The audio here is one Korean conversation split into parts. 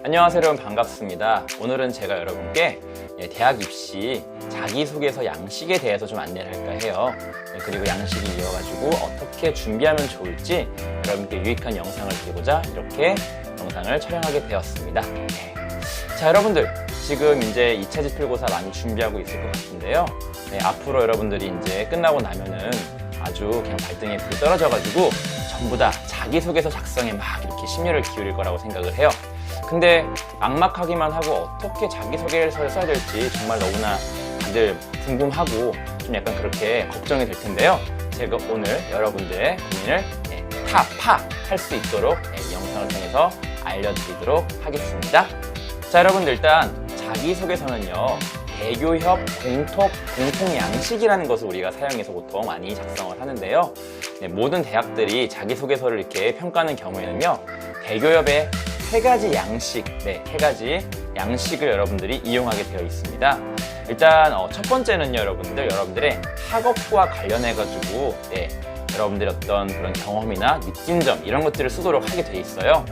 안녕하세요, 여러분. 반갑습니다. 오늘은 제가 여러분께 대학 입시 자기소개서 양식에 대해서 좀 안내를 할까 해요. 그리고 양식이 이어가지고 어떻게 준비하면 좋을지 여러분께 유익한 영상을 드리고자 이렇게 영상을 촬영하게 되었습니다. 자, 여러분들 지금 이제 2차 지필고사 많이 준비하고 있을 것 같은데요. 앞으로 여러분들이 이제 끝나고 나면은 아주 그냥 발등에 불이 떨어져가지고 전부 다 자기소개서 작성에 막 이렇게 심혈을 기울일 거라고 생각을 해요. 근데 막막하기만 하고 어떻게 자기소개서를 써야 될지 정말 너무나 다들 궁금하고 좀 약간 그렇게 걱정이 될 텐데요. 제가 오늘 여러분들의 고민을 타파할 수 있도록 이 영상을 통해서 알려드리도록 하겠습니다. 자, 여러분들 일단 자기소개서는요, 대교협 공통양식이라는 것을 우리가 사용해서 보통 많이 작성을 하는데요. 모든 대학들이 자기소개서를 이렇게 평가하는 경우에는요, 대교협의 세 가지 양식을 여러분들이 이용하게 되어 있습니다. 일단 첫 번째는요, 여러분들의 학업과 관련해가지고 여러분들의 어떤 그런 경험이나 느낀 점 이런 것들을 쓰도록 하게 되어 있어요.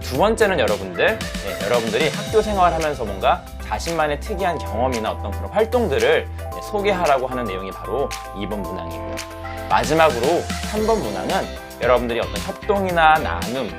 두 번째는 여러분들이 학교 생활하면서 뭔가 자신만의 특이한 경험이나 어떤 그런 활동들을 소개하라고 하는 내용이 바로 2번 문항이고요. 마지막으로 3번 문항은 여러분들이 어떤 협동이나 나눔,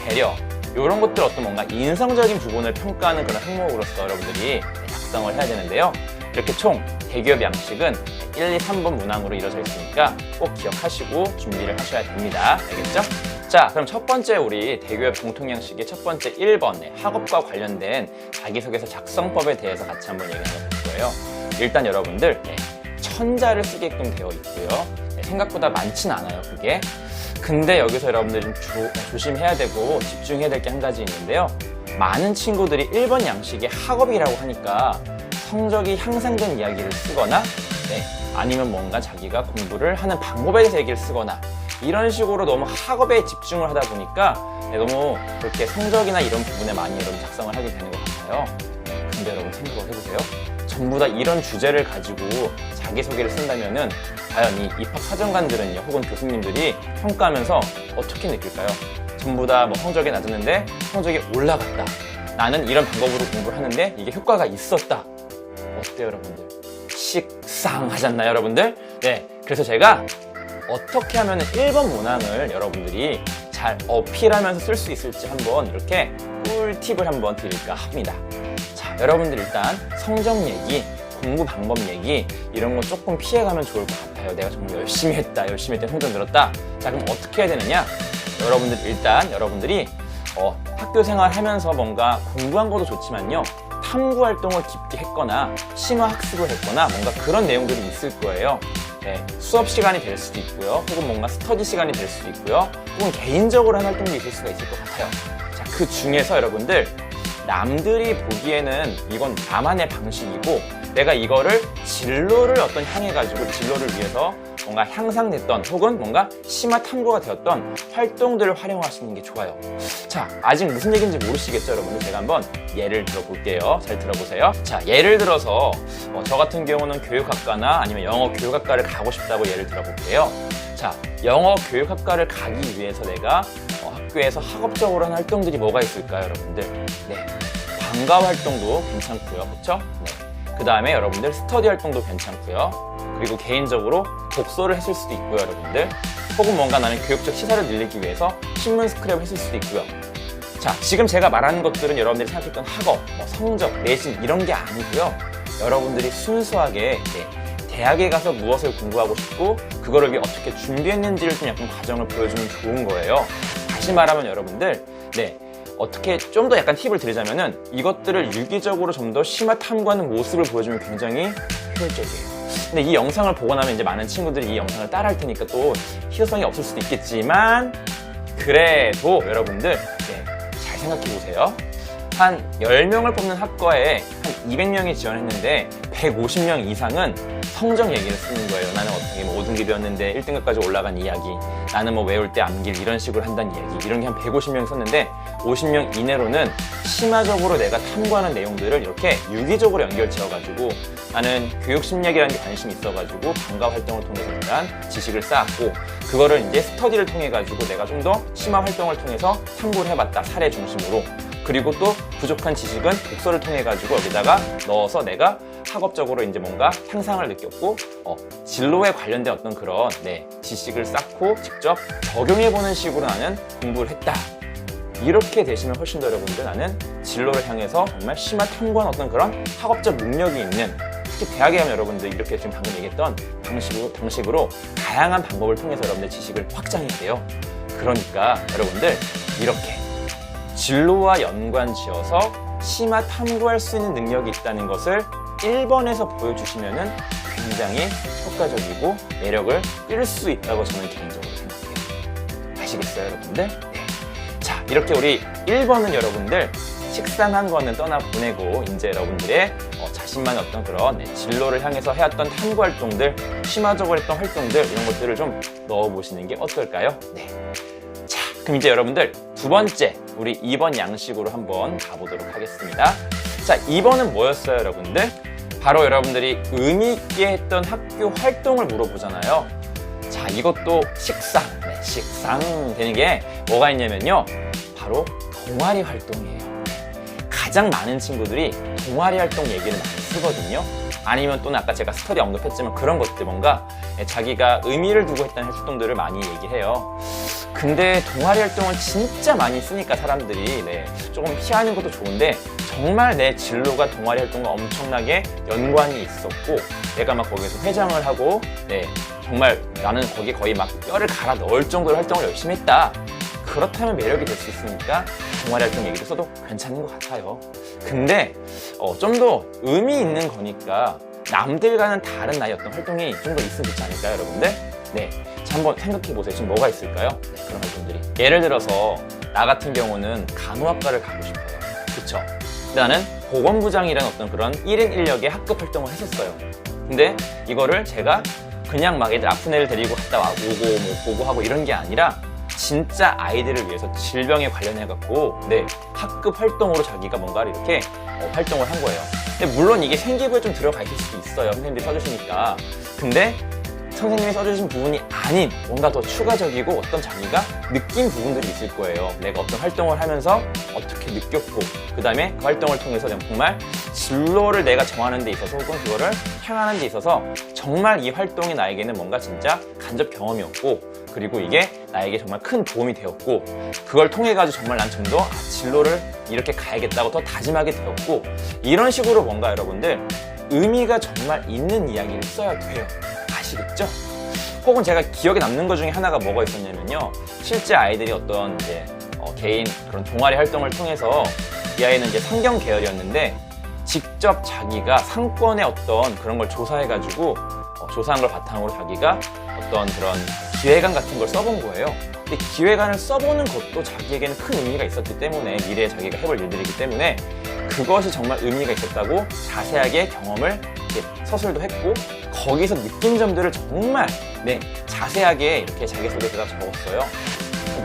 배려 이런 것들 어떤 뭔가 인성적인 부분을 평가하는 그런 항목으로서 여러분들이 작성을 해야 되는데요. 이렇게 총 대교협 양식은 1, 2, 3번 문항으로 이루어져 있으니까 꼭 기억하시고 준비를 하셔야 됩니다. 알겠죠? 자, 그럼 첫 번째 우리 대교협 공통양식의 첫 번째 1번 학업과 관련된 자기소개서 작성법에 대해서 같이 한번 얘기 나눠볼 거예요. 일단 여러분들 천자를 쓰게끔 되어 있고요. 생각보다 많진 않아요, 그게. 근데 여기서 여러분들이 좀 조심해야 되고 집중해야 될 게 한 가지 있는데요. 많은 친구들이 1번 양식의 학업이라고 하니까 성적이 향상된 이야기를 쓰거나 아니면 뭔가 자기가 공부를 하는 방법에 대해서 얘기를 쓰거나 이런 식으로 너무 학업에 집중을 하다 보니까 너무 그렇게 성적이나 이런 부분에 많이 여러분 작성을 하게 되는 것 같아요. 근데 여러분 생각을 해보세요. 전부 다 이런 주제를 가지고 자기소개를 쓴다면은 과연 이 입학사정관들은요, 혹은 교수님들이 평가하면서 어떻게 느낄까요? 전부 다 뭐 성적이 낮았는데 성적이 올라갔다. 나는 이런 방법으로 공부를 하는데 이게 효과가 있었다. 어때요, 여러분들? 식상하잖나요, 여러분들? 그래서 제가 어떻게 하면 1번 문항을 여러분들이 잘 어필하면서 쓸 수 있을지 한번 이렇게 꿀팁을 한번 드릴까 합니다. 자, 여러분들 일단 성적 얘기, 공부 방법 얘기 이런 거 조금 피해가면 좋을 것 같아요. 내가 정말 열심히 했다 성적 늘었다. 자, 그럼 어떻게 해야 되느냐? 여러분들이 학교 생활 하면서 뭔가 공부한 것도 좋지만요, 탐구 활동을 깊게 했거나 심화 학습을 했거나 뭔가 그런 내용들이 있을 거예요. 수업 시간이 될 수도 있고요, 혹은 뭔가 스터디 시간이 될 수도 있고요, 혹은 개인적으로 한 활동도 있을 수가 있을 것 같아요. 자, 그 중에서 여러분들 남들이 보기에는 이건 나만의 방식이고 내가 이거를 진로를 향해가지고 진로를 위해서 뭔가 향상됐던 혹은 뭔가 심화 탐구가 되었던 활동들을 활용하시는 게 좋아요. 자, 아직 무슨 얘기인지 모르시겠죠, 여러분들? 제가 한번 예를 들어볼게요. 잘 들어보세요. 자, 예를 들어서 저 같은 경우는 교육학과나 아니면 영어 교육학과를 가고 싶다고 예를 들어볼게요. 자, 영어 교육학과를 가기 위해서 내가 학교에서 학업적으로 하는 활동들이 뭐가 있을까요, 여러분들? 방과 활동도 괜찮고요, 그렇죠? 그 다음에 여러분들 스터디 활동도 괜찮고요. 그리고 개인적으로 독서를 했을 수도 있고요, 여러분들. 혹은 뭔가 나는 교육적 시사를 늘리기 위해서 신문 스크랩을 했을 수도 있고요. 자, 지금 제가 말하는 것들은 여러분들이 생각했던 학업, 성적, 내신 이런 게 아니고요. 여러분들이 순수하게 대학에 가서 무엇을 공부하고 싶고 그거를 위해 어떻게 준비했는지를 좀 약간 과정을 보여주면 좋은 거예요. 다시 말하면 여러분들, 어떻게 좀 더 약간 팁을 드리자면은 이것들을 유기적으로 좀 더 심화 탐구하는 모습을 보여주면 굉장히 효율적이에요. 근데 이 영상을 보고 나면 이제 많은 친구들이 이 영상을 따라 할 테니까 또 희소성이 없을 수도 있겠지만 그래도 여러분들 잘 생각해 보세요. 한 10명을 뽑는 학과에 한 200명이 지원했는데 150명 이상은 성적 얘기를 쓰는 거예요. 나는 어떻게 5등급이었는데 1등급까지 올라간 이야기, 나는 외울 때 암기를 이런 식으로 한다는 이야기, 이런 게 한 150명 썼는데 50명 이내로는 심화적으로 내가 탐구하는 내용들을 이렇게 유기적으로 연결 지어가지고 나는 교육 심리학이라는 게 관심이 있어가지고 방과 활동을 통해서 일단 지식을 쌓았고 그거를 이제 스터디를 통해 가지고 내가 좀 더 심화 활동을 통해서 탐구를 해봤다, 사례 중심으로. 그리고 또 부족한 지식은 독서를 통해 가지고 여기다가 넣어서 내가 학업적으로 이제 뭔가 향상을 느꼈고 진로에 관련된 어떤 그런 지식을 쌓고 직접 적용해보는 식으로 나는 공부를 했다. 이렇게 되시면 훨씬 더 여러분들 나는 진로를 향해서 정말 심화 탐구한 어떤 그런 학업적 능력이 있는, 특히 대학에 가면 여러분들 이렇게 지금 방금 얘기했던 방식으로 다양한 방법을 통해서 여러분들 지식을 확장해야 돼요. 그러니까 여러분들 이렇게 진로와 연관 지어서 심화 탐구할 수 있는 능력이 있다는 것을 1번에서 보여주시면은 굉장히 효과적이고 매력을 끌 수 있다고 저는 개인적으로 생각해요. 아시겠어요, 여러분들? 네. 자, 이렇게 우리 1번은 여러분들 식상한 거는 떠나보내고 이제 여러분들의 자신만의 어떤 그런 진로를 향해서 해왔던 탐구 활동들, 심화적으로 했던 활동들 이런 것들을 좀 넣어보시는 게 어떨까요? 네. 자, 그럼 이제 여러분들 두 번째 우리 2번 양식으로 한번 가보도록 하겠습니다. 자, 2번은 뭐였어요, 여러분들? 바로 여러분들이 의미 있게 했던 학교 활동을 물어보잖아요. 자, 이것도 식상 되는 게 뭐가 있냐면요. 바로 동아리 활동이에요. 가장 많은 친구들이 동아리 활동 얘기를 많이 쓰거든요. 아니면 또는 아까 제가 스터디 언급했지만 그런 것들 뭔가 자기가 의미를 두고 했던 활동들을 많이 얘기해요. 근데 동아리 활동을 진짜 많이 쓰니까 사람들이 조금 피하는 것도 좋은데 정말 내 진로가 동아리 활동과 엄청나게 연관이 있었고 내가 막 거기에서 회장을 하고 정말 나는 거기 거의 막 뼈를 갈아 넣을 정도로 활동을 열심히 했다. 그렇다면 매력이 될 수 있으니까 동아리 활동 얘기도 써도 괜찮은 것 같아요. 근데 좀 더 의미 있는 거니까 남들과는 다른 나의 어떤 활동이 좀 더 있으면 좋지 않을까요, 여러분들? 네. 자, 한번 생각해 보세요. 지금 뭐가 있을까요? 네, 그런 활동들이. 예를 들어서 나 같은 경우는 간호학과를 가고 싶어요. 그쵸? 근데 나는 보건부장이라는 어떤 그런 1인 1역의 학급 활동을 했었어요. 근데 이거를 제가 그냥 막 애들 아픈 애를 데리고 갔다 오고 뭐 보고 하고 이런 게 아니라 진짜 아이들을 위해서 질병에 관련해갖고 학급 활동으로 자기가 뭔가를 이렇게 활동을 한 거예요. 근데 물론 이게 생기부에 좀 들어가 있을 수도 있어요. 선생님들이 써주시니까. 근데 선생님이 써주신 부분이 아닌 뭔가 더 추가적이고 어떤 자기가 느낀 부분들이 있을 거예요. 내가 어떤 활동을 하면서 어떻게 느꼈고 그 다음에 그 활동을 통해서 정말 진로를 내가 정하는 데 있어서 혹은 그거를 향하는 데 있어서 정말 이 활동이 나에게는 뭔가 진짜 간접 경험이었고 그리고 이게 나에게 정말 큰 도움이 되었고 그걸 통해 가지고 정말 난 좀 더 진로를 이렇게 가야겠다고 더 다짐하게 되었고 이런 식으로 뭔가 여러분들 의미가 정말 있는 이야기를 써야 돼요. 아시겠죠? 혹은 제가 기억에 남는 것 중에 하나가 뭐가 있었냐면요. 실제 아이들이 어떤 개인 그런 동아리 활동을 통해서 이 아이는 이제 상경 계열이었는데 직접 자기가 상권의 어떤 그런 걸 조사해가지고 조사한 걸 바탕으로 자기가 어떤 그런 기획안 같은 걸 써본 거예요. 근데 기획안을 써보는 것도 자기에게는 큰 의미가 있었기 때문에 미래에 자기가 해볼 일들이기 때문에 그것이 정말 의미가 있었다고 자세하게 경험을 서술도 했고 거기서 느낀 점들을 정말 자세하게 이렇게 자기소개서에다 적었어요.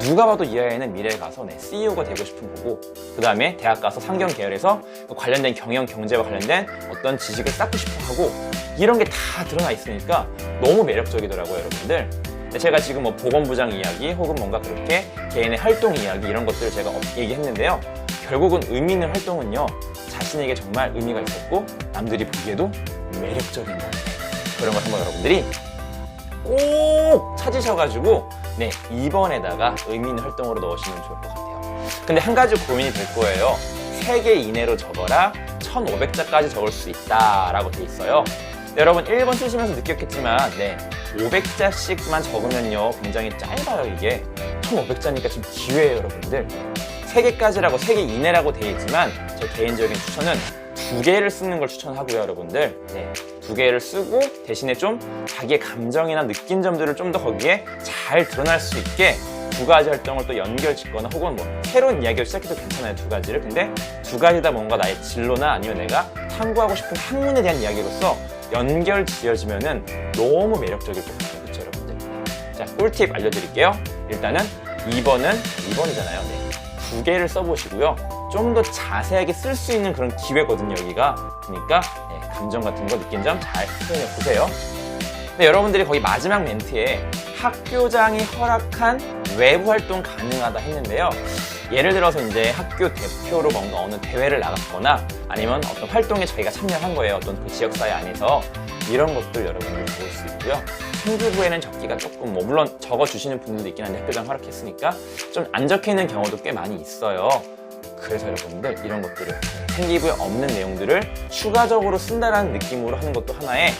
누가 봐도 이 아이는 미래에 가서 CEO가 되고 싶은 거고 그 다음에 대학 가서 상경 계열에서 관련된 경영, 경제와 관련된 어떤 지식을 쌓고 싶어 하고 이런 게 다 드러나 있으니까 너무 매력적이더라고요, 여러분들. 제가 지금 뭐 보건부장 이야기 혹은 뭔가 그렇게 개인의 활동 이야기 이런 것들을 제가 얘기했는데요. 결국은 의미 있는 활동은요. 자신에게 정말 의미가 있었고 남들이 보기에도 매력적인 것 같아요. 그런 걸 한번 여러분들이 꼭 찾으셔가지고 2번에다가 의미 있는 활동으로 넣으시면 좋을 것 같아요. 근데 한 가지 고민이 될 거예요. 3개 이내로 적어라 1500자까지 적을 수 있다라고 돼 있어요. 여러분 1번 쓰시면서 느꼈겠지만 500자씩만 적으면요 굉장히 짧아요. 이게 1500자니까 지금 기회예요, 여러분들. 3개까지라고 3개 이내라고 돼 있지만 제 개인적인 추천은 2개를 쓰는 걸 추천하고요, 여러분들. 2개를 쓰고 대신에 좀 자기의 감정이나 느낀 점들을 좀 더 거기에 잘 드러날 수 있게 2가지 활동을 또 연결 짓거나 혹은 뭐 새로운 이야기를 시작해도 괜찮아요, 2가지를. 근데 2가지 다 뭔가 나의 진로나 아니면 내가 탐구하고 싶은 학문에 대한 이야기로서 연결 지어지면은 너무 매력적일 것 같아요. 그렇죠, 여러분들? 자, 꿀팁 알려드릴게요. 일단은 2번이잖아요. 2개를 써보시고요. 좀 더 자세하게 쓸 수 있는 그런 기회거든요, 여기가. 그러니까 감정 같은 거 느낀 점 잘 표현해 보세요. 근데 여러분들이 거기 마지막 멘트에 학교장이 허락한 외부 활동 가능하다 했는데요. 예를 들어서 이제 학교 대표로 뭔가 어느 대회를 나갔거나 아니면 어떤 활동에 저희가 참여한 거예요. 어떤 그 지역사회 안에서. 이런 것들 여러분들 볼 수 있고요. 생기부에는 적기가 조금 물론 적어주시는 분들도 있긴 한데 학교장 허락했으니까 좀 안 적혀 있는 경우도 꽤 많이 있어요. 그래서 여러분들 이런 것들을 생기부에 없는 내용들을 추가적으로 쓴다라는 느낌으로 하는 것도 하나의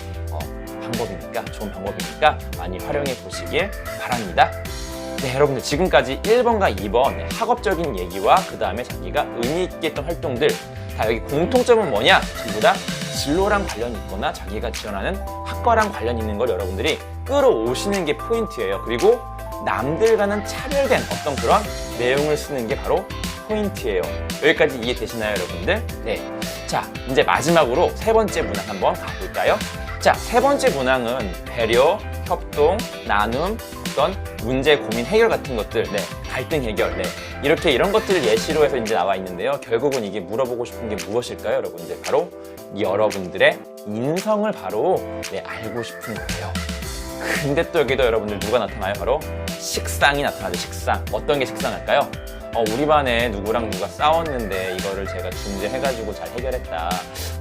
방법이니까 좋은 방법이니까 많이 활용해 보시길 바랍니다. 네, 여러분들 지금까지 1번과 2번 학업적인 얘기와 그 다음에 자기가 의미 있게 했던 활동들 다 여기 공통점은 뭐냐? 전부 다 진로랑 관련이 있거나 자기가 지원하는 학과랑 관련 있는 걸 여러분들이 끌어오시는 게 포인트예요. 그리고 남들과는 차별된 어떤 그런 내용을 쓰는 게 바로 포인트예요. 여기까지 이해되시나요, 여러분들? 네. 자, 이제 마지막으로 세 번째 문항 한번 가볼까요? 자, 세 번째 문항은 배려, 협동, 나눔, 어떤 문제, 고민, 해결 같은 것들, 네, 갈등 해결, 네, 이렇게 이런 것들을 예시로 해서 이제 나와 있는데요. 결국은 이게 물어보고 싶은 게 무엇일까요, 여러분들? 바로 여러분들의 인성을 바로 알고 싶은 거예요. 근데 또 여기도 여러분들 누가 나타나요? 바로 식상이 나타나죠. 식상. 어떤 게 식상할까요? 우리 반에 누구랑 누가 싸웠는데 이거를 제가 중재해가지고 잘 해결했다.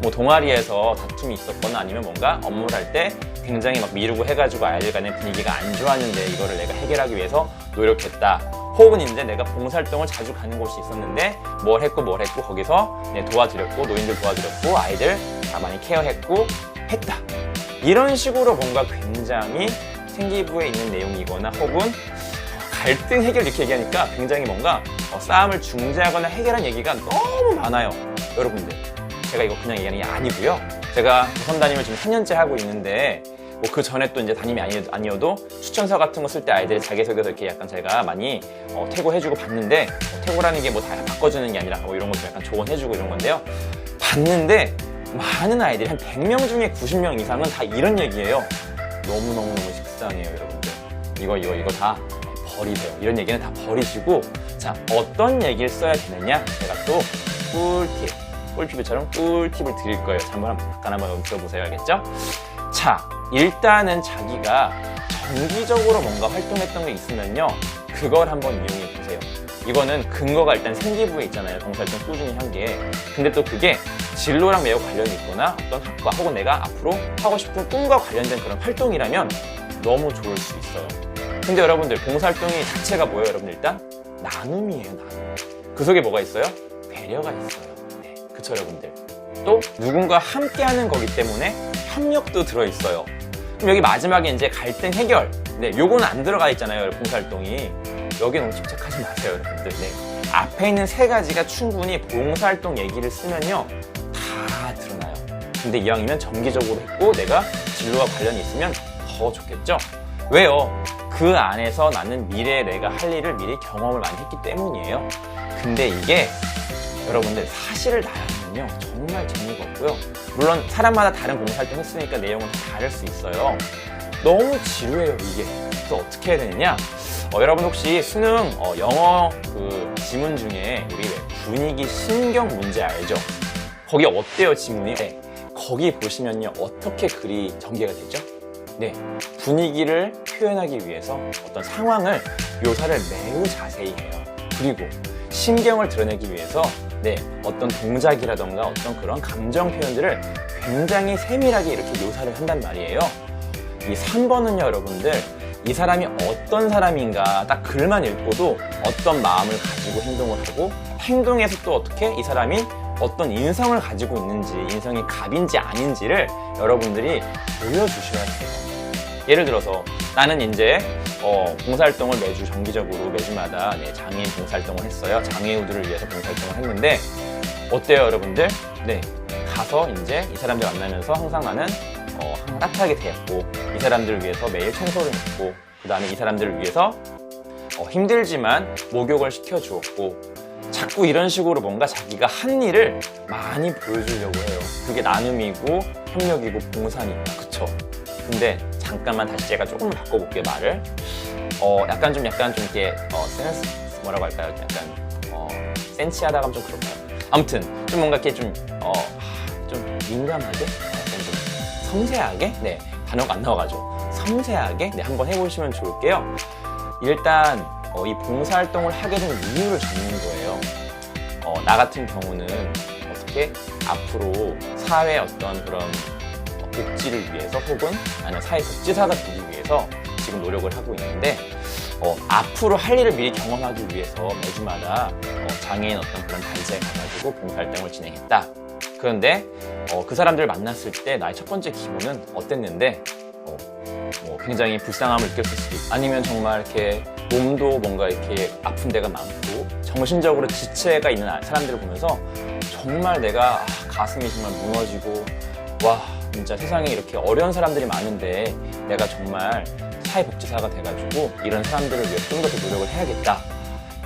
뭐 동아리에서 다툼이 있었거나 아니면 뭔가 업무를 할 때 굉장히 막 미루고 해가지고 아이들 간의 분위기가 안 좋았는데 이거를 내가 해결하기 위해서 노력했다. 혹은 이제 내가 봉사활동을 자주 가는 곳이 있었는데 뭘 했고 거기서 도와드렸고 노인들 도와드렸고 아이들 다 많이 케어했고 했다. 이런 식으로 뭔가 굉장히 생기부에 있는 내용이거나 혹은 갈등 해결 이렇게 얘기하니까 굉장히 뭔가 싸움을 중재하거나 해결한 얘기가 너무 많아요. 여러분들 제가 이거 그냥 얘기하는 게 아니고요. 제가 교선 담임을 지금 3년째 하고 있는데 뭐 그 전에 또 이제 담임이 아니어도 추천서 같은 거 쓸 때 아이들이 자기소개서 이렇게 약간 제가 많이 태고해주고 봤는데 태고라는 게 뭐 다 바꿔주는 게 아니라 뭐 이런 것도 약간 조언해주고 이런 건데요. 봤는데 많은 아이들이 한 100명 중에 90명 이상은 다 이런 얘기예요. 너무너무 식상해요, 여러분들. 이거 다 버리세요. 이런 얘기는 다 버리시고 자, 어떤 얘기를 써야 되느냐? 제가 또 꿀팁처럼 꿀팁을 드릴 거예요. 잠깐 한번 들어보세요. 알겠죠? 자, 일단은 자기가 정기적으로 뭔가 활동했던 게 있으면요. 그걸 한번 이용해 보세요. 이거는 근거가 일단 생기부에 있잖아요. 봉사활동 꾸준히 한 게. 근데 또 그게 진로랑 매우 관련이 있거나 어떤 학과 혹은 내가 앞으로 하고 싶은 꿈과 관련된 그런 활동이라면 너무 좋을 수 있어요. 근데 여러분들 봉사활동이 자체가 뭐예요? 여러분들 일단 나눔이에요. 나눔. 그 속에 뭐가 있어요? 배려가 있어요. 네, 그쵸 여러분들. 또 누군가 함께하는 거기 때문에 협력도 들어있어요. 그럼 여기 마지막에 이제 갈등 해결. 네, 요거는 안 들어가 있잖아요. 봉사활동이. 여기 너무 집착하지 마세요, 여러분들. 네. 앞에 있는 세 가지가 충분히 봉사활동 얘기를 쓰면요. 다 드러나요. 근데 이왕이면 정기적으로 했고 내가 진로와 관련이 있으면 더 좋겠죠? 왜요? 그 안에서 나는 미래에 내가 할 일을 미리 경험을 많이 했기 때문이에요. 근데 이게 여러분들 사실을 나열하면요. 정말 재미가 없고요. 물론 사람마다 다른 봉사활동 했으니까 내용은 다를 수 있어요. 너무 지루해요, 이게. 그래서 어떻게 해야 되느냐? 여러분 혹시 수능 영어 그 지문 중에 우리 분위기 신경 문제 알죠? 거기 어때요, 지문이? 네. 거기 보시면요. 어떻게 글이 전개가 되죠? 네. 분위기를 표현하기 위해서 어떤 상황을 묘사를 매우 자세히 해요. 그리고 신경을 드러내기 위해서 네, 어떤 동작이라던가 어떤 그런 감정 표현들을 굉장히 세밀하게 이렇게 묘사를 한단 말이에요. 이 3번은요, 여러분들, 이 사람이 어떤 사람인가 딱 글만 읽고도 어떤 마음을 가지고 행동을 하고 행동에서 또 어떻게 이 사람이 어떤 인성을 가지고 있는지, 인성이 갑인지 아닌지를 여러분들이 보여주셔야 돼요. 예를 들어서 나는 이제 봉사활동을 매주 정기적으로 매주마다 장애인 봉사활동을 했어요. 장애우들을 위해서 봉사활동을 했는데 어때요, 여러분들? 네, 가서 이제 이 사람들 만나면서 항상 나는 항상 따뜻하게 대했고 이 사람들을 위해서 매일 청소를 했고 그 다음에 이 사람들을 위해서 힘들지만 목욕을 시켜주었고 자꾸 이런 식으로 뭔가 자기가 한 일을 많이 보여주려고 해요. 그게 나눔이고 협력이고 봉사니까. 그쵸? 근데 잠깐만 다시 제가 조금 바꿔볼게요, 말을. 약간 좀 이렇게 센스 뭐라고 할까요? 약간 센치하다가 좀 그럴까요? 아무튼 좀 뭔가 이렇게 좀 민감하게, 좀 섬세하게, 네, 단어가 안 나와가지고 섬세하게 한번 해보시면 좋을게요. 일단 이 봉사활동을 하게 된 이유를 적는 거예요. 나 같은 경우는 어떻게 앞으로 사회 어떤 그런 복지를 위해서 혹은 아니면 사회복지사가 되기 위해서 지금 노력을 하고 있는데 앞으로 할 일을 미리 경험하기 위해서 매주마다 장애인 어떤 그런 단체에 가가지고 봉사활동을 진행했다. 그런데 그 사람들을 만났을 때 나의 첫 번째 기분은 어땠는데 굉장히 불쌍함을 느꼈을 수도 있고 아니면 정말 이렇게 몸도 뭔가 이렇게 아픈 데가 많고 정신적으로 지체가 있는 사람들을 보면서 정말 내가 가슴이 정말 무너지고 와 진짜 세상에 이렇게 어려운 사람들이 많은데 내가 정말 사회복지사가 돼가지고 이런 사람들을 위해 좀 더 노력을 해야겠다.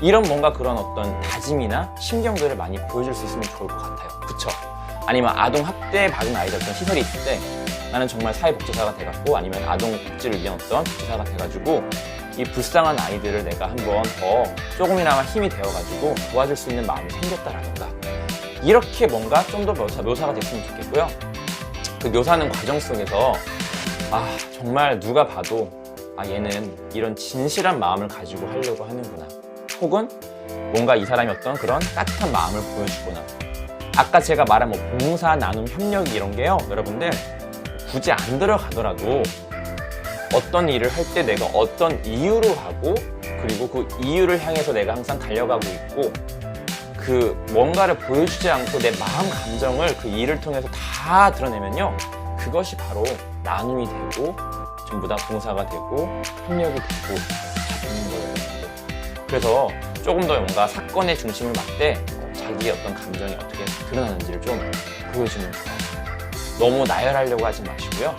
이런 뭔가 그런 어떤 다짐이나 심경들을 많이 보여줄 수 있으면 좋을 것 같아요. 그쵸? 아니면 아동학대 받은 아이들 어떤 시설이 있을 때 나는 정말 사회복지사가 돼갖고 아니면 아동복지를 위한 어떤 복지사가 돼가지고 이 불쌍한 아이들을 내가 한번 더 조금이나마 힘이 되어가지고 도와줄 수 있는 마음이 생겼다라던가 이렇게 뭔가 좀 더 묘사가 됐으면 좋겠고요. 그 묘사하는 과정 속에서 정말 누가 봐도 얘는 이런 진실한 마음을 가지고 하려고 하는구나. 혹은 뭔가 이 사람이 어떤 그런 따뜻한 마음을 보여주거나 아까 제가 말한 봉사, 나눔, 협력 이런 게요. 여러분들 굳이 안 들어가더라도 어떤 일을 할 때 내가 어떤 이유로 하고 그리고 그 이유를 향해서 내가 항상 달려가고 있고 그 뭔가를 보여주지 않고 내 마음 감정을 그 일을 통해서 다 드러내면요. 그것이 바로 나눔이 되고 전부 다 봉사가 되고 협력이 되고 다 되는 거예요. 그래서 조금 더 뭔가 사건의 중심을 맞대 자기의 어떤 감정이 어떻게 드러나는지를 좀 보여주면 좋아요. 너무 나열하려고 하지 마시고요.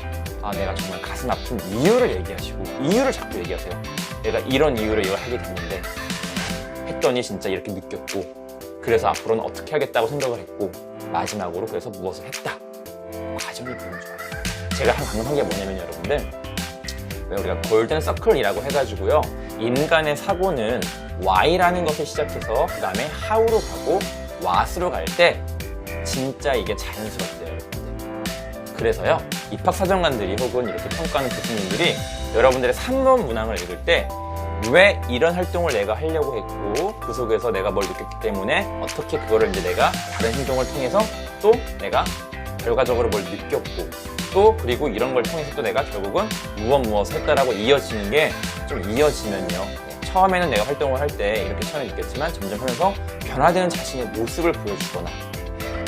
내가 정말 가슴 아픈 이유를 얘기하시고 이유를 자꾸 얘기하세요. 내가 이런 이유로 이걸 하게 됐는데 했더니 진짜 이렇게 느꼈고 그래서 앞으로는 어떻게 하겠다고 생각을 했고 마지막으로 그래서 무엇을 했다. 과정이 보면 좋아요. 제가 방금 한 게 뭐냐면 여러분들 우리가 골든 서클이라고 해가지고요. 인간의 사고는 Y라는 것을 시작해서 그 다음에 How로 가고 What으로 갈 때 진짜 이게 자연스럽대요. 여러분들. 그래서요. 입학사정관들이 혹은 이렇게 평가하는 교수님들이 여러분들의 3번 문항을 읽을 때 왜 이런 활동을 내가 하려고 했고 그 속에서 내가 뭘 느꼈기 때문에 어떻게 그거를 이제 내가 다른 행동을 통해서 또 내가 결과적으로 뭘 느꼈고 또 그리고 이런 걸 통해서 또 내가 결국은 무엇을 했다라고 이어지는 게 좀 이어지면요. 처음에는 내가 활동을 할 때 이렇게 처음에 느꼈지만 점점 하면서 변화되는 자신의 모습을 보여주거나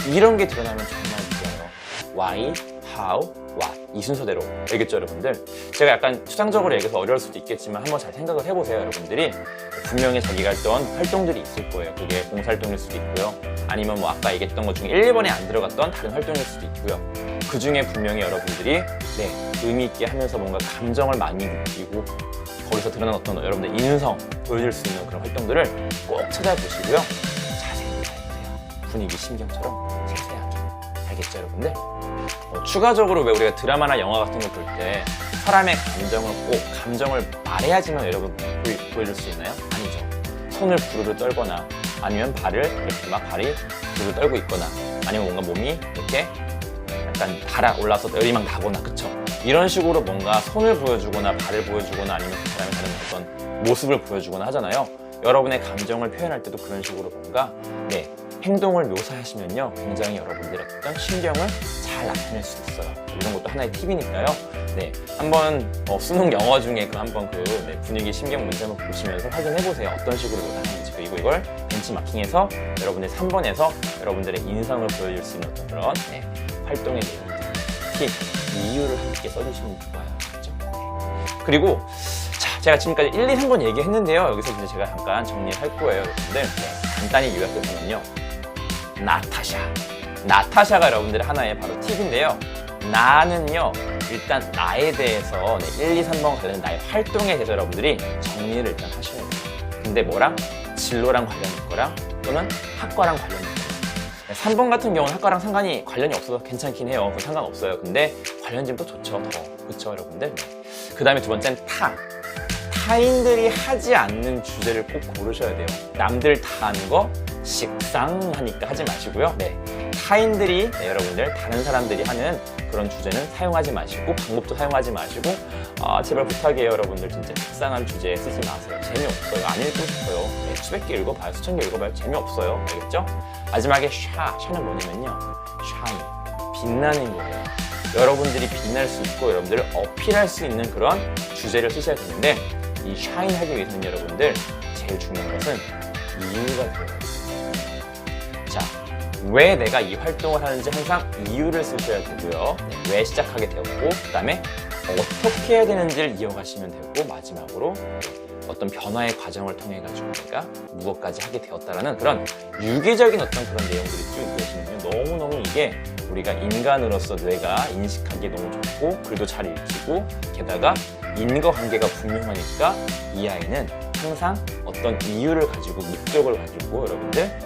이런 게 드러나면 정말 좋아요. Why, How, What 이 순서대로 알겠죠 여러분들? 제가 약간 추상적으로 얘기해서 어려울 수도 있겠지만 한번 잘 생각을 해보세요 여러분들이. 분명히 자기가 했던 활동들이 있을 거예요. 그게 봉사활동일 수도 있고요. 아니면 뭐 아까 얘기했던 것 중에 1, 2번에 안 들어갔던 다른 활동일 수도 있고요. 그 중에 분명히 여러분들이 의미 있게 하면서 뭔가 감정을 많이 느끼고 거기서 드러난 어떤 여러분들 인성 보여줄 수 있는 그런 활동들을 꼭 찾아보시고요. 자세히 봐주세요. 분위기 신경처럼 세세하게. 알겠죠 여러분들? 추가적으로 왜 우리가 드라마나 영화 같은 거 볼 때 사람의 감정을 꼭 감정을 말해야지만 여러분 보여줄 수 있나요? 아니죠. 손을 부르르 떨거나 아니면 발을 이렇게 막 발이 부르르 떨고 있거나 아니면 뭔가 몸이 이렇게 약간 달아올라서 열이 막 나거나 그쵸? 이런 식으로 뭔가 손을 보여주거나 발을 보여주거나 아니면 그 사람의 다른 어떤 모습을 보여주거나 하잖아요. 여러분의 감정을 표현할 때도 그런 식으로 뭔가 행동을 묘사하시면요 굉장히 여러분들의 어떤 신경을 잘 나타낼 수 있어요. 이런 것도 하나의 팁이니까요. 한번 수능 영어 중에 한번 분위기 신경 문제 한번 보시면서 확인해 보세요. 어떤 식으로 묘사하는지. 그리고 이걸 벤치마킹해서 여러분의 3번에서 여러분들의 인성을 보여줄 수 있는 어떤 그런 활동의 내용들, 팁, 이유를 함께 써주시면 좋아요. 그렇죠? 그리고 제가 지금까지 1, 2, 3번 얘기했는데요. 여기서 이제 제가 잠깐 정리를 할 거예요, 여러분들. 간단히 요약해보면요. 나타샤가 여러분들의 하나의 바로 팁인데요. 나는요, 일단 나에 대해서 1, 2, 3번 관련된 나의 활동에 대해서 여러분들이 정리를 일단 하셔야 돼요. 근데 뭐랑? 진로랑 관련 있거랑 또는 학과랑 관련 있거랑. 3번 같은 경우는 학과랑 상관이 관련이 없어서 괜찮긴 해요. 그건 상관없어요. 근데 관련지면 또 좋죠, 더. 그쵸, 여러분들? 그 다음에 두 번째는 타인들이 하지 않는 주제를 꼭 고르셔야 돼요. 남들 다 하는 거 식상하니까 하지 마시고요. 타인들이 여러분들 다른 사람들이 하는 그런 주제는 사용하지 마시고 방법도 사용하지 마시고 제발 부탁이에요 여러분들. 진짜 식상한 주제 쓰지 마세요. 재미없어요. 안 읽고 싶어요. 수백 개 읽어봐요. 수천 개 읽어봐요. 재미없어요. 알겠죠? 마지막에 샤는 뭐냐면요, 샤인, 빛나는 거예요. 여러분들이 빛날 수 있고 여러분들을 어필할 수 있는 그런 주제를 쓰셔야 되는데, 이 샤인 하기 위해서는 여러분들 제일 중요한 것은 이유가 되어요. 자, 왜 내가 이 활동을 하는지 항상 이유를 쓰셔야 되고요. 왜 시작하게 되었고, 그 다음에 어떻게 해야 되는지를 이어가시면 되고, 마지막으로 어떤 변화의 과정을 통해 가지고 내가 무엇까지 하게 되었다라는 그런 유기적인 어떤 그런 내용들이 쭉 있으시면요, 너무너무 이게 우리가 인간으로서 뇌가 인식하기에 너무 좋고, 글도 잘 읽히고, 게다가 인과관계가 분명하니까 이 아이는 항상 어떤 이유를 가지고, 목적을 가지고 여러분들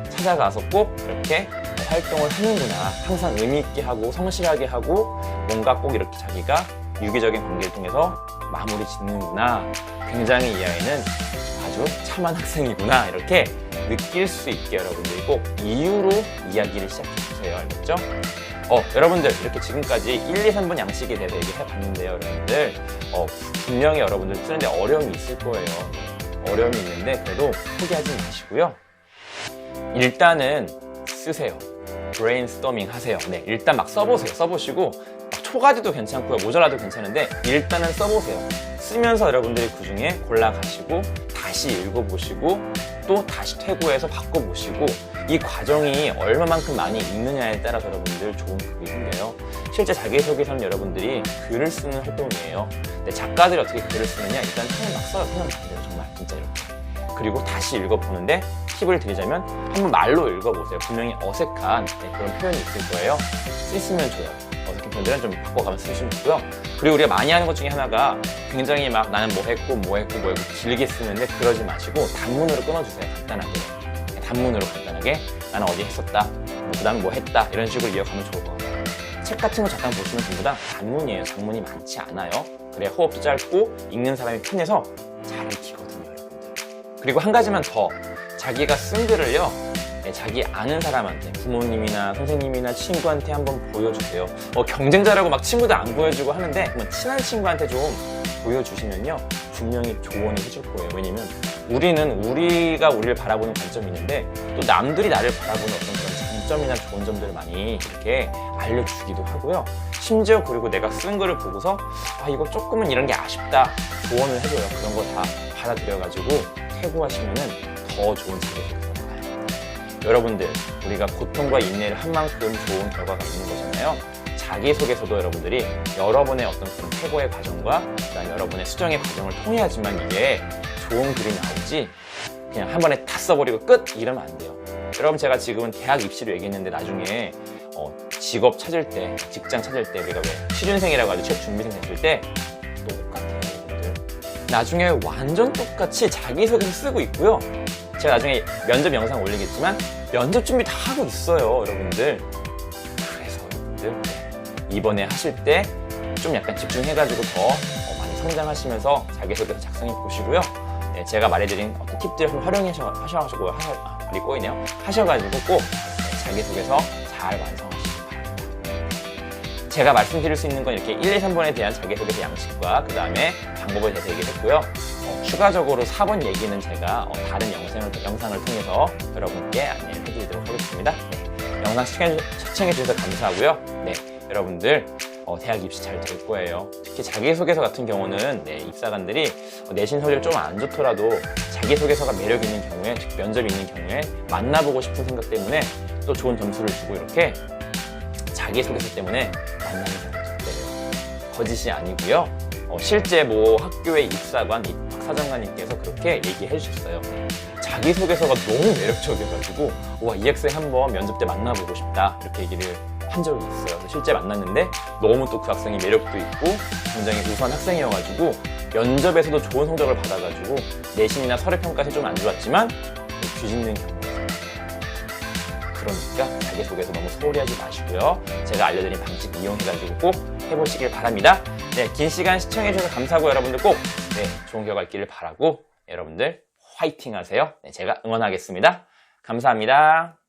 찾아가서 꼭 이렇게 활동을 하는구나, 항상 의미 있게 하고 성실하게 하고 뭔가 꼭 이렇게 자기가 유기적인 관계를 통해서 마무리 짓는구나, 굉장히 이 아이는 아주 참한 학생이구나, 이렇게 느낄 수 있게 여러분들이 꼭 이유로 이야기를 시작해주세요. 알겠죠? 여러분들 이렇게 지금까지 1, 2, 3번 양식에 대해서 얘기해봤는데요. 여러분들 분명히 여러분들 쓰는데 어려움이 있을 거예요. 어려움이 있는데 그래도 포기하지 마시고요. 일단은 쓰세요. 브레인스토밍 하세요. 네, 일단 막 써보세요. 써보시고 초가지도 괜찮고요, 모자라도 괜찮은데 일단은 써보세요. 쓰면서 여러분들이 그 중에 골라가시고 다시 읽어보시고 또 다시 퇴고해서 바꿔보시고, 이 과정이 얼마만큼 많이 읽느냐에 따라서 여러분들 좋은 그게 생겨요. 실제 자기소개서는 여러분들이 글을 쓰는 활동이에요. 근데 작가들이 어떻게 글을 쓰느냐, 일단 그냥 막 써요. 그냥 안 돼요. 정말 진짜 이렇게. 그리고 다시 읽어보는데 팁을 드리자면 한번 말로 읽어보세요. 분명히 어색한 그런 표현이 있을 거예요. 쓰시면 좋아요. 어색한 표현들은 좀 바꿔가면 쓰시면 좋고요. 그리고 우리가 많이 하는 것 중에 하나가 굉장히 막 나는 뭐 했고 길게 쓰는데, 그러지 마시고 단문으로 끊어주세요. 간단하게. 단문으로 간단하게 나는 어디 했었다, 그 다음에 뭐 했다, 이런 식으로 이어가면 좋을 것 같아요. 책 같은 거 잠깐 보시면 전부 다 단문이에요. 장문이 많지 않아요. 그래야 호흡도 짧고 읽는 사람이 편해서 잘 읽히거든요, 여러분들. 그리고 한 가지만 더, 자기가 쓴 글을요, 자기 아는 사람한테, 부모님이나 선생님이나 친구한테 한번 보여주세요. 경쟁자라고 막 친구들 안 보여주고 하는데 한번 친한 친구한테 좀 보여주시면요, 분명히 조언을 해줄 거예요. 왜냐면 우리는 우리가 우리를 바라보는 관점이 있는데, 또 남들이 나를 바라보는 어떤 그런 장점이나 좋은 점들을 많이 이렇게 알려주기도 하고요. 심지어 그리고 내가 쓴 글을 보고서 이거 조금은 이런 게 아쉽다, 조언을 해줘요. 그런 거 다 받아들여가지고 퇴고하시면은 더 좋은 자기소개서가 나와요. 여러분들, 우리가 고통과 인내를 한 만큼 좋은 결과가 있는 거잖아요. 자기소개서도 여러분들이 여러분의 어떤 그런 퇴고의 과정과 그다음 여러분의 수정의 과정을 통해야지만 이게 좋은 글이 나오지, 그냥 한 번에 다 써버리고 끝 이러면 안 돼요. 여러분, 제가 지금은 대학 입시로 얘기했는데 나중에 직업 찾을 때, 직장 찾을 때 우리가 왜 취준생이라고 하죠. 취업 준비생 됐을 때 똑같아요, 여러분들. 나중에 완전 똑같이 자기소개서 쓰고 있고요. 제가 나중에 면접 영상 올리겠지만 면접 준비 다 하고 있어요, 여러분들. 그래서 여러분들 이번에 하실 때 좀 약간 집중해가지고 더 많이 성장하시면서 자기소개서 작성해 보시고요. 제가 말해드린 어떤 팁들 한번 활용하셔가지고 말이 꼬이네요. 하셔가지고 꼭 자기소개서 잘 완성하시기 바랍니다. 제가 말씀드릴 수 있는 건 이렇게 1, 2, 3번에 대한 자기소개서 양식과 그 다음에 방법에 대해서 얘기했고요. 추가적으로 4번 얘기는 제가 다른 영상을 통해서 여러분께 안내를 해드리도록 하겠습니다. 영상 시청해주셔서 감사하고요. 여러분들 대학 입시 잘 될 거예요. 특히 자기소개서 같은 경우는 입사관들이 내신 성적이 좀 안 좋더라도 자기소개서가 매력 있는 경우에, 즉 면접이 있는 경우에 만나보고 싶은 생각 때문에 또 좋은 점수를 주고, 이렇게 자기소개서 때문에 만나는 사람이 있대요. 거짓이 아니고요. 실제 뭐 학교의 입사관, 박사장관님께서 그렇게 얘기해 주셨어요. 자기소개서가 너무 매력적이어가지고 이 학생 한번 면접 때 만나보고 싶다, 이렇게 얘기를 한 적이 있어요. 실제 만났는데 너무 또 그 학생이 매력도 있고 굉장히 우수한 학생이어가지고 면접에서도 좋은 성적을 받아가지고 내신이나 서류평가에서 좀 안 좋았지만 뒤집는 경우가 있어요. 그러니까 자기소개서 너무 소홀히 하지 마시고요. 제가 알려드린 방식 이용해가지고 꼭 해보시길 바랍니다. 긴 시간 시청해주셔서 감사하고, 여러분들 꼭 좋은 결과 있기를 바라고, 여러분들 화이팅 하세요. 제가 응원하겠습니다. 감사합니다.